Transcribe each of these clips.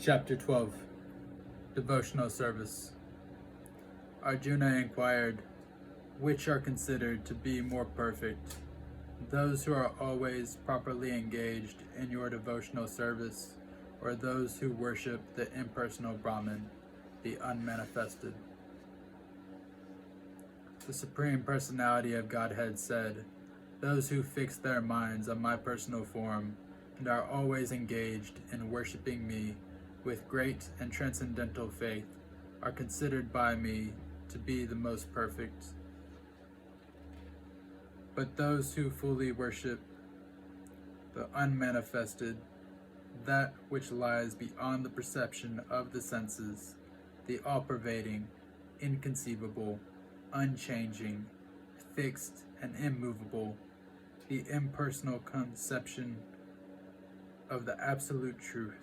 Chapter 12 Devotional Service. Arjuna inquired, which are considered to be more perfect, those who are always properly engaged in your devotional service, or those who worship the impersonal Brahman, the unmanifested? The Supreme Personality of Godhead said, those who fix their minds on my personal form and are always engaged in worshiping me with great and transcendental faith are considered by me to be the most perfect. But those who fully worship the unmanifested, that which lies beyond the perception of the senses, the all-pervading, inconceivable, unchanging, fixed and immovable, the impersonal conception of the absolute truth,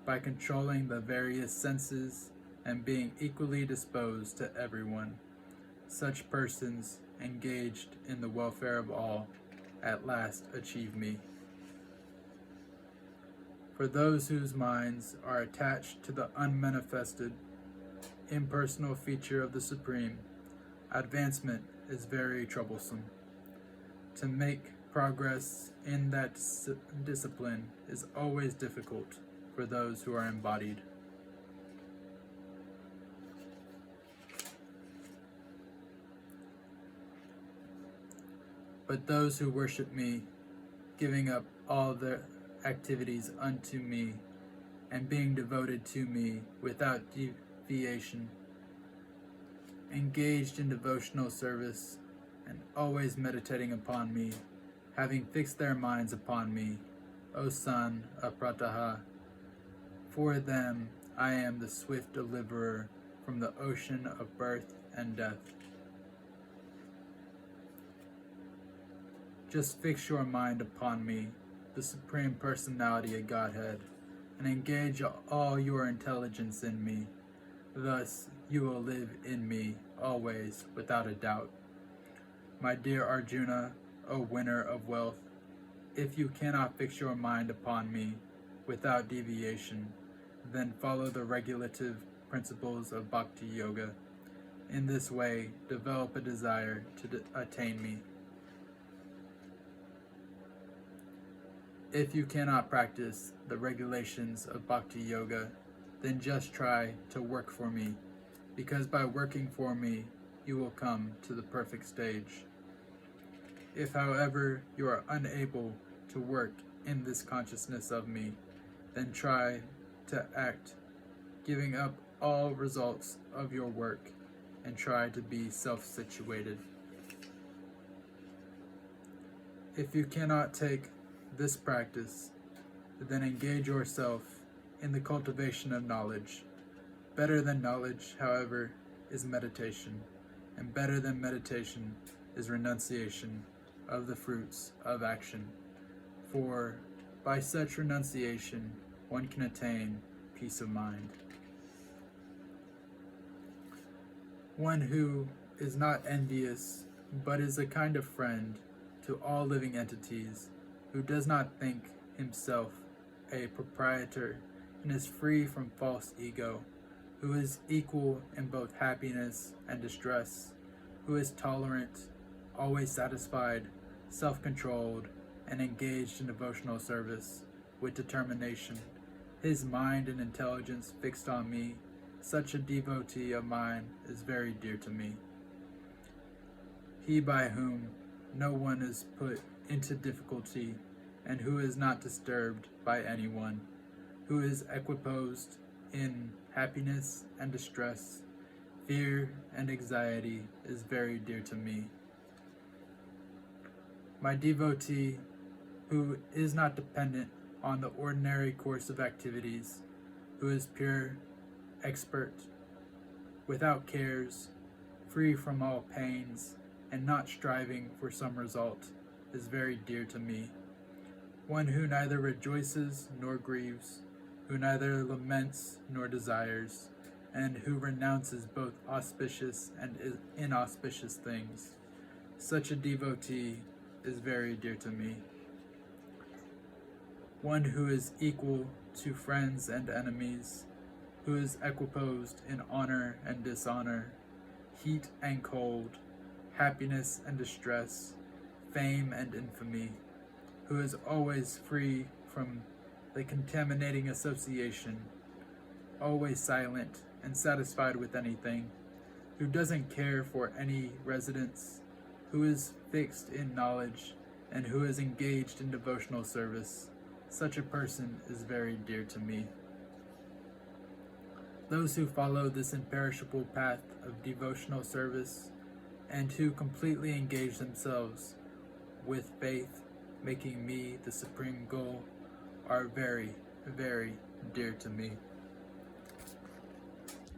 by controlling the various senses and being equally disposed to everyone, such persons engaged in the welfare of all at last achieve me. For those whose minds are attached to the unmanifested, impersonal feature of the Supreme, advancement is very troublesome. To make progress in that discipline is always difficult for those who are embodied. But those who worship me, giving up all their activities unto me, and being devoted to me without deviation, engaged in devotional service, and always meditating upon me, having fixed their minds upon me, O son of Prataha, for them I am the swift deliverer from the ocean of birth and death. Just fix your mind upon me, the Supreme Personality of Godhead, and engage all your intelligence in me. Thus you will live in me always without a doubt. My dear Arjuna, O winner of wealth, if you cannot fix your mind upon me without deviation, then follow the regulative principles of Bhakti Yoga. In this way, develop a desire to attain me. If you cannot practice the regulations of Bhakti Yoga, then just try to work for me, because by working for me, you will come to the perfect stage. If, however, you are unable to work in this consciousness of me, then try to act, giving up all results of your work, and try to be self-situated. If you cannot take this practice, then engage yourself in the cultivation of knowledge. Better than knowledge, however, is meditation, and better than meditation is renunciation of the fruits of action. For by such renunciation, one can attain peace of mind. One who is not envious, but is a kind of friend to all living entities, who does not think himself a proprietor and is free from false ego, who is equal in both happiness and distress, who is tolerant, always satisfied, self-controlled, and engaged in devotional service with determination, his mind and intelligence fixed on me, such a devotee of mine is very dear to me. He by whom no one is put into difficulty, and who is not disturbed by anyone, who is equiposed in happiness and distress, fear and anxiety, is very dear to me. My devotee, who is not dependent on the ordinary course of activities, who is pure, expert, without cares, free from all pains, and not striving for some result, is very dear to me. One who neither rejoices nor grieves, who neither laments nor desires, and who renounces both auspicious and inauspicious things. Such a devotee is very dear to me. One who is equal to friends and enemies, who is equiposed in honor and dishonor, heat and cold, happiness and distress, fame and infamy, who is always free from the contaminating association, always silent and satisfied with anything, who doesn't care for any residence, who is fixed in knowledge, and who is engaged in devotional service. Such a person is very dear to me. Those who follow this imperishable path of devotional service and who completely engage themselves with faith, making me the supreme goal, are very, very dear to me.